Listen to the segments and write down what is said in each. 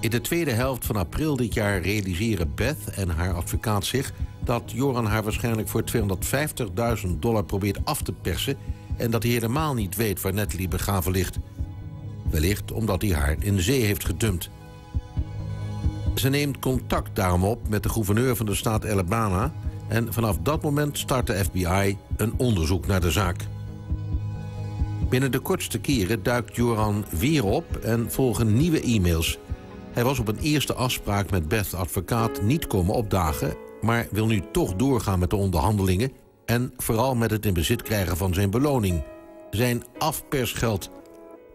In de tweede helft van april dit jaar realiseren Beth en haar advocaat zich dat Joran haar waarschijnlijk voor $250.000 probeert af te persen en dat hij helemaal niet weet waar Natalee begraven ligt. Wellicht omdat hij haar in de zee heeft gedumpt. Ze neemt contact daarom op met de gouverneur van de staat Alabama en vanaf dat moment start de FBI een onderzoek naar de zaak. Binnen de kortste keren duikt Joran weer op en volgen nieuwe e-mails. Hij was op een eerste afspraak met Beth's advocaat niet komen opdagen, maar wil nu toch doorgaan met de onderhandelingen en vooral met het in bezit krijgen van zijn beloning, zijn afpersgeld.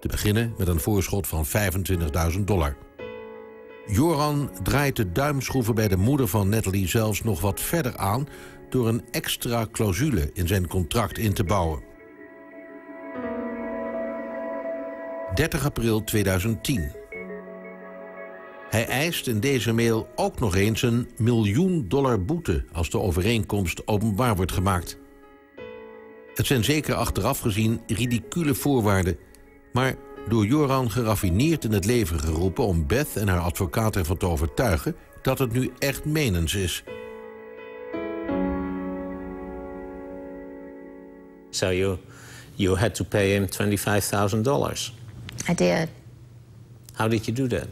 Te beginnen met een voorschot van $25.000. Joran draait de duimschroeven bij de moeder van Natalee zelfs nog wat verder aan door een extra clausule in zijn contract in te bouwen. 30 april 2010. Hij eist in deze mail ook nog eens $1 miljoen boete als de overeenkomst openbaar wordt gemaakt. Het zijn zeker achteraf gezien ridicule voorwaarden, maar door Joran geraffineerd in het leven geroepen om Beth en haar advocaat ervan te overtuigen dat het nu echt menens is. So you had to pay him $25,000. I did. How did you do that?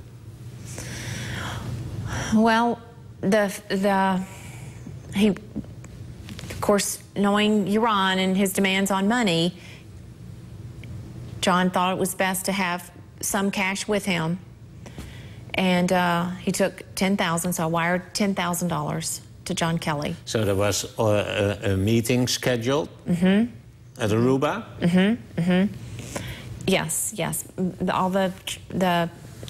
Well, he, of course, knowing Iran and his demands on money, John thought it was best to have some cash with him. And he took $10,000, so I wired $10,000 to John Kelly. So there was a meeting scheduled at Aruba? Yes. All the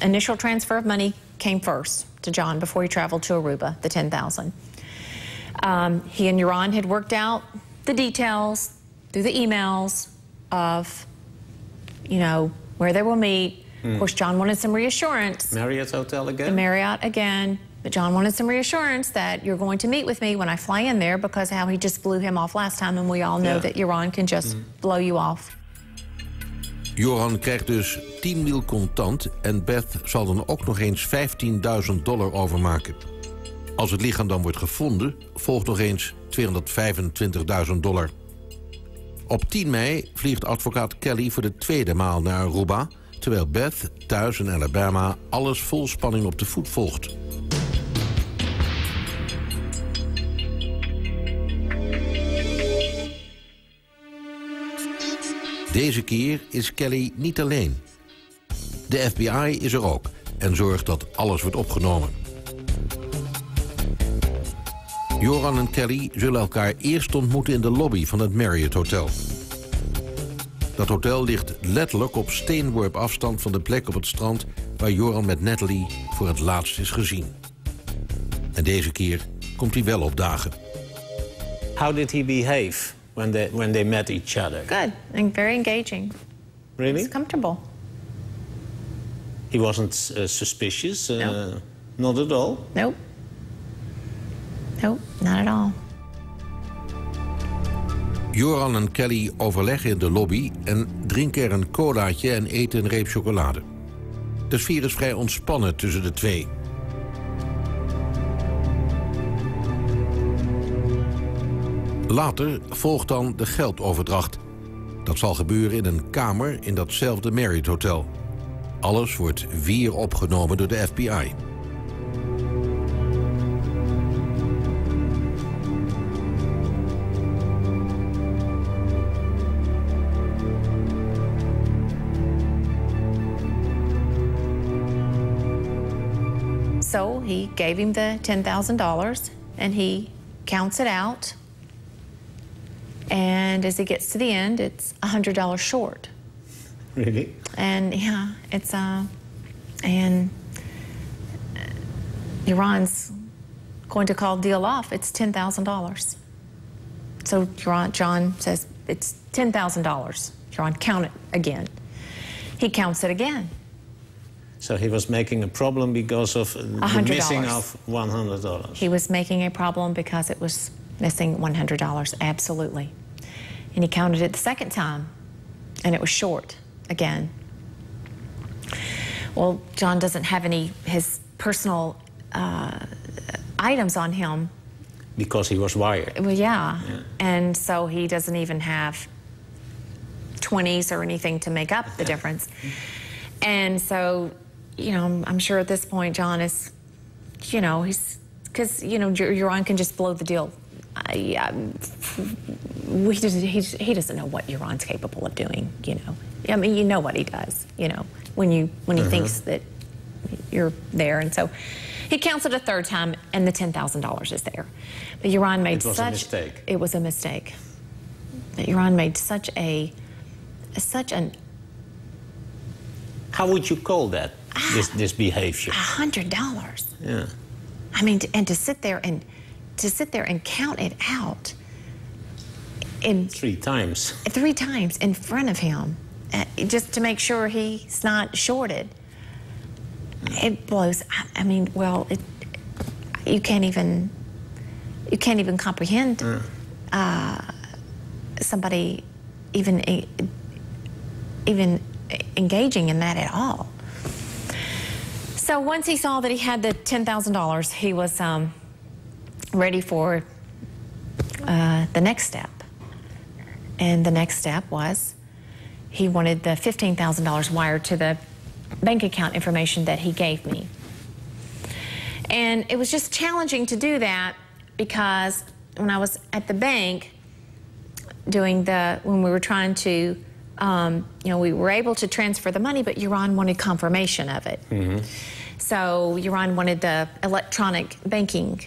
initial transfer of money came first to John before he traveled to Aruba, the $10,000. He and Iran had worked out the details through the emails of, you know, where they will meet. Of course, John wanted some reassurance. Marriott Hotel again? The Marriott again. But John wanted some reassurance that you're going to meet with me when I fly in there, because how he just blew him off last time, and we all know that Iran can just blow you off. Joran krijgt dus 10 mil contant en Beth zal dan ook nog eens $15.000 overmaken. Als het lichaam dan wordt gevonden, volgt nog eens $225.000. Op 10 mei vliegt advocaat Kelly voor de tweede maal naar Aruba, terwijl Beth thuis in Alabama alles vol spanning op de voet volgt. Deze keer is Kelly niet alleen. De FBI is er ook en zorgt dat alles wordt opgenomen. Joran en Kelly zullen elkaar eerst ontmoeten in de lobby van het Marriott Hotel. Dat hotel ligt letterlijk op steenworp afstand van de plek op het strand waar Joran met Natalee voor het laatst is gezien. En deze keer komt hij wel opdagen. How did he behave when they met each other? Good and very engaging. Really? He's comfortable. He wasn't suspicious? No. Not at all? Nope, not at all. Joran en Kelly overleggen in de lobby en drinken er een colaatje en eten een reep chocolade. De sfeer is vrij ontspannen tussen de twee. Later volgt dan de geldoverdracht. Dat zal gebeuren in een kamer in datzelfde Marriott Hotel. Alles wordt weer opgenomen door de FBI. So he gave him the $10,000 and he counts it out. And as he gets to the end, it's $100 short. Really? And yeah, it's and Iran's going to call the deal off. It's $10,000. So John says it's $10,000. Iran, count it again. He counts it again. So he was making a problem because of the missing of $100. He was making a problem because it was missing $100, absolutely. And he counted it the second time, and it was short again. Well, John doesn't have his personal items on him. Because he was wired. Well, yeah. And so he doesn't even have 20s or anything to make up the difference. And so, you know, I'm sure at this point John is, you know, because, you know, Joran can just blow the deal. He doesn't know what Joran's capable of doing, you know. I mean, you know what he does, you know, when he thinks that you're there. And so he counts it a third time, and the $10,000 is there. But Joran made It was a mistake. It was a mistake. But Joran made such an. How would you call that? This behavior? $100. Yeah. I mean, and to sit there and count it out. Three times. 3 times in front of him, just to make sure he's not shorted. It blows. I mean, well, you can't even comprehend somebody even engaging in that at all. So once he saw that he had the $10,000, he was ready for the next step. And the next step was he wanted the $15,000 wired to the bank account information that he gave me. And it was just challenging to do that because when I was at the bank when we were trying to, you know, we were able to transfer the money, but Joran wanted confirmation of it. So Joran wanted the electronic banking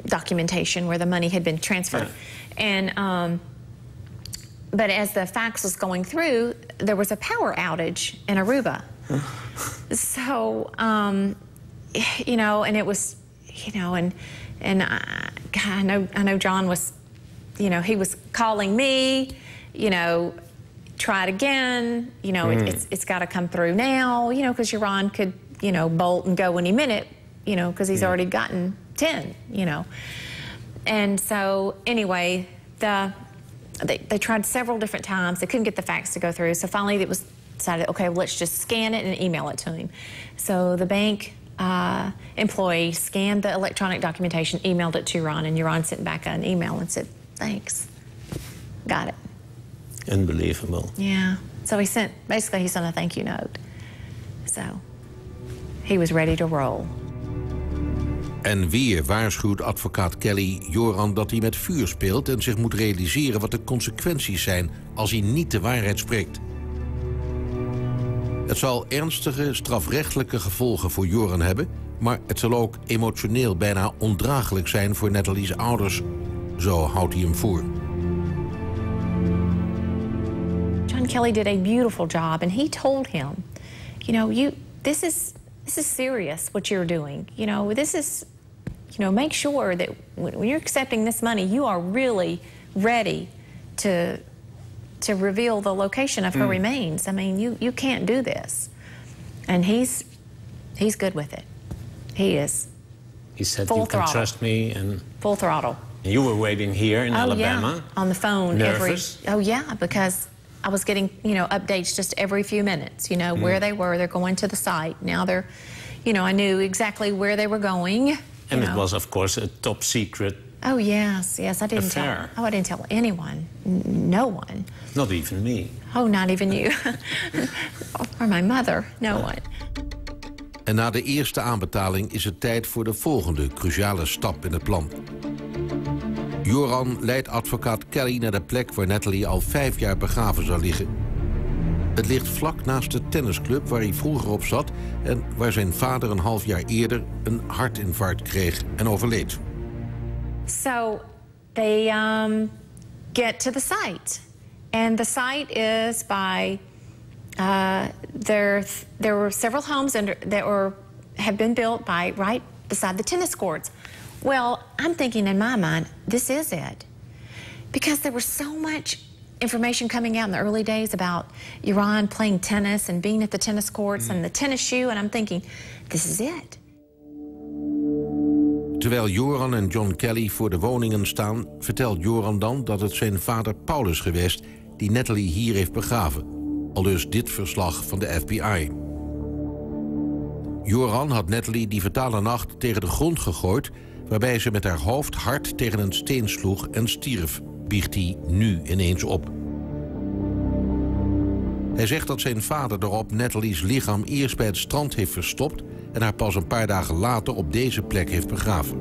documentation where the money had been transferred. And but as the fax was going through, there was a power outage in Aruba. So, you know, and it was, you know, and I know John was, you know, he was calling me, you know, try it again, you know, it's got to come through now, you know, because Joran could, you know, bolt and go any minute, you know, because he's already gotten 10, you know. And so anyway, they tried several different times. They couldn't get the fax to go through. So finally it was decided, okay, well, let's just scan it and email it to him. So the bank employee scanned the electronic documentation, emailed it to Joran, and Joran sent back an email and said, thanks, got it. Unbelievable. Yeah. So he sent a thank you note. So he was ready to roll. En weer waarschuwt advocaat Kelly Joran dat hij met vuur speelt en zich moet realiseren wat de consequenties zijn als hij niet de waarheid spreekt. Het zal ernstige strafrechtelijke gevolgen voor Joran hebben, maar het zal ook emotioneel bijna ondraaglijk zijn voor Natalee's ouders. Zo houdt hij hem voor. John Kelly did a beautiful job, and he told him, you know, this is serious what you're doing. You know, this is, you know, make sure that when you're accepting this money, you are really ready to reveal the location of her remains. I mean, you can't do this. And he's good with it. He is. He said, full you can throttle. trust me. And full throttle. You were waiting here in Alabama. Yeah, on the phone. Nervous? Because I was getting, you know, updates just every few minutes, you know, where they were. They're going to the site. Now they're, you know, I knew exactly where they were going. And it was, of course, a top secret Oh, yes. I didn't affair. I didn't tell anyone. No one. Not even me. Oh, not even you. Or my mother. No one. En na de eerste aanbetaling is het tijd voor de volgende cruciale stap in het plan. Joran leidt advocaat Kelly naar de plek waar Natalee al 5 jaar begraven zou liggen. Het ligt vlak naast de tennisclub waar hij vroeger op zat en waar zijn vader een half jaar eerder een hartinfarct kreeg en overleed. So they get to the site, and the site is by there were several homes that have been built by right beside the tennis courts. Well, I'm thinking in my mind, this is it, because there was so much information coming out in the early days about Joran playing tennis and being at the tennis courts and the tennis shoe, and I'm thinking, this is it. Terwijl Joran en John Kelly voor de woningen staan, vertelt Joran dan dat het zijn vader Paulus geweest die Natalee hier heeft begraven. Aldus dit verslag van de FBI. Joran had Natalee die fatale nacht tegen de grond gegooid, waarbij ze met haar hoofd hard tegen een steen sloeg en stierf, biecht hij nu ineens op. Hij zegt dat zijn vader daarop Natalee's lichaam eerst bij het strand heeft verstopt en haar pas een paar dagen later op deze plek heeft begraven.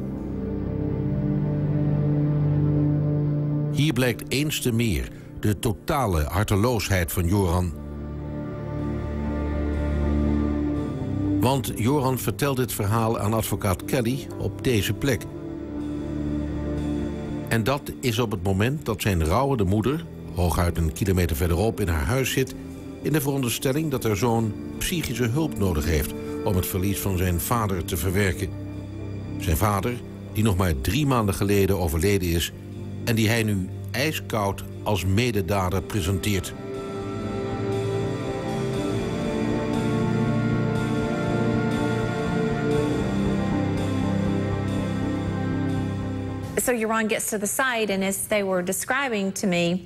Hier blijkt eens te meer de totale harteloosheid van Joran. Want Joran vertelt dit verhaal aan advocaat Kelly op deze plek. En dat is op het moment dat zijn rouwende moeder, hooguit een kilometer verderop in haar huis zit, in de veronderstelling dat haar zoon psychische hulp nodig heeft om het verlies van zijn vader te verwerken. Zijn vader, die nog maar 3 maanden geleden overleden is en die hij nu ijskoud als mededader presenteert. So Joran gets to the site, and as they were describing to me,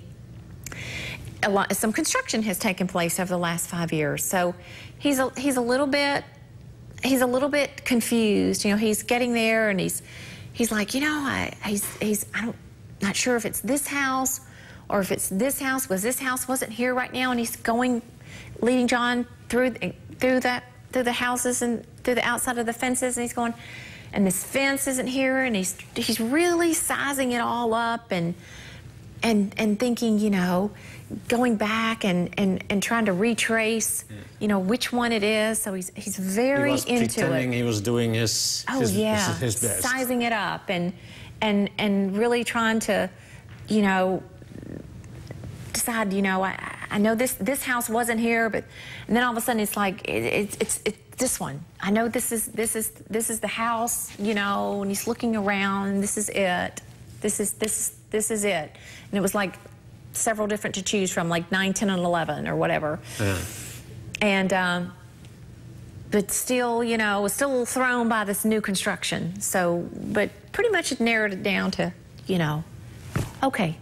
some construction has taken place over the last 5 years. So he's a little bit confused. You know, he's getting there, and he's like, you know, I'm not sure if it's this house or if it's this house. Was this house wasn't here right now? And he's leading John through the houses and through the outside of the fences, and he's going, and this fence isn't here, and he's really sizing it all up and thinking, you know, going back and trying to retrace, you know, which one it is. So he's very into it. He was pretending he was doing his best. Sizing it up and really trying to, you know, decide, you know, I know this house wasn't here, but and then all of a sudden it's like it's this one. I know this is the house, you know, and he's looking around and this is it. This is it. And it was like several different to choose from, like 9, 10, and 11 or whatever. And but still, you know, was still thrown by this new construction. So, but pretty much it narrowed it down to, you know, okay,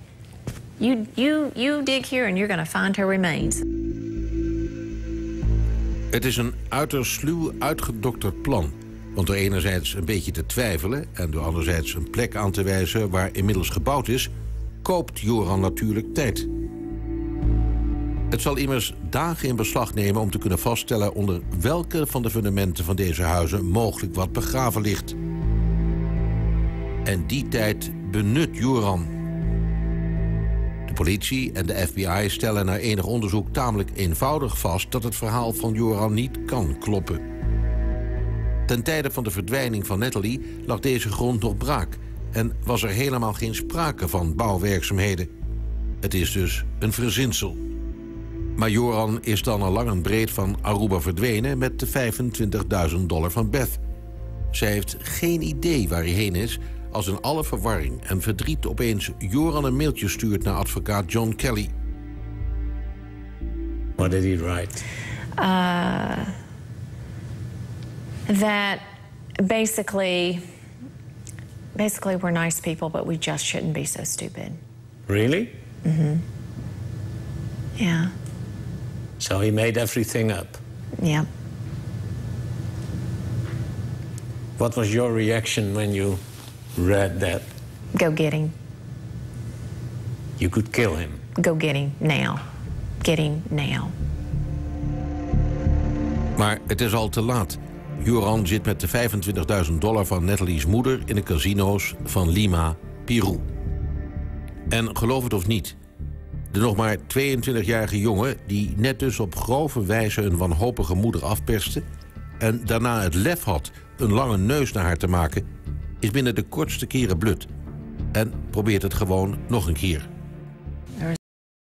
you dig here and you're going to find her remains. Het is een uiterst sluw uitgedokterd plan. Want door enerzijds een beetje te twijfelen en door anderzijds een plek aan te wijzen waar inmiddels gebouwd is, koopt Joran natuurlijk tijd. Het zal immers dagen in beslag nemen om te kunnen vaststellen onder welke van de fundamenten van deze huizen mogelijk wat begraven ligt. En die tijd benut Joran. De politie en de FBI stellen na enig onderzoek tamelijk eenvoudig vast dat het verhaal van Joran niet kan kloppen. Ten tijde van de verdwijning van Natalee lag deze grond nog braak en was er helemaal geen sprake van bouwwerkzaamheden. Het is dus een verzinsel. Maar Joran is dan al lang en breed van Aruba verdwenen met de $25.000 van Beth. Zij heeft geen idee waar hij heen is als in alle verwarring en verdriet opeens Joran een mailtje stuurt naar advocaat John Kelly. What did he write? That basically we're nice people, but we just shouldn't be so stupid. Really? Mm-hmm. Yeah. So he made everything up? Yeah. What was your reaction when you read that? Go get him. You could kill him? Go get him now. Get him now. Maar het is al te laat. Joran zit met de $25.000 van Natalee's moeder in de casino's van Lima, Peru. En geloof het of niet, de nog maar 22-jarige jongen die net dus op grove wijze een wanhopige moeder afperste en daarna het lef had een lange neus naar haar te maken, is binnen de kortste keren blut en probeert het gewoon nog een keer.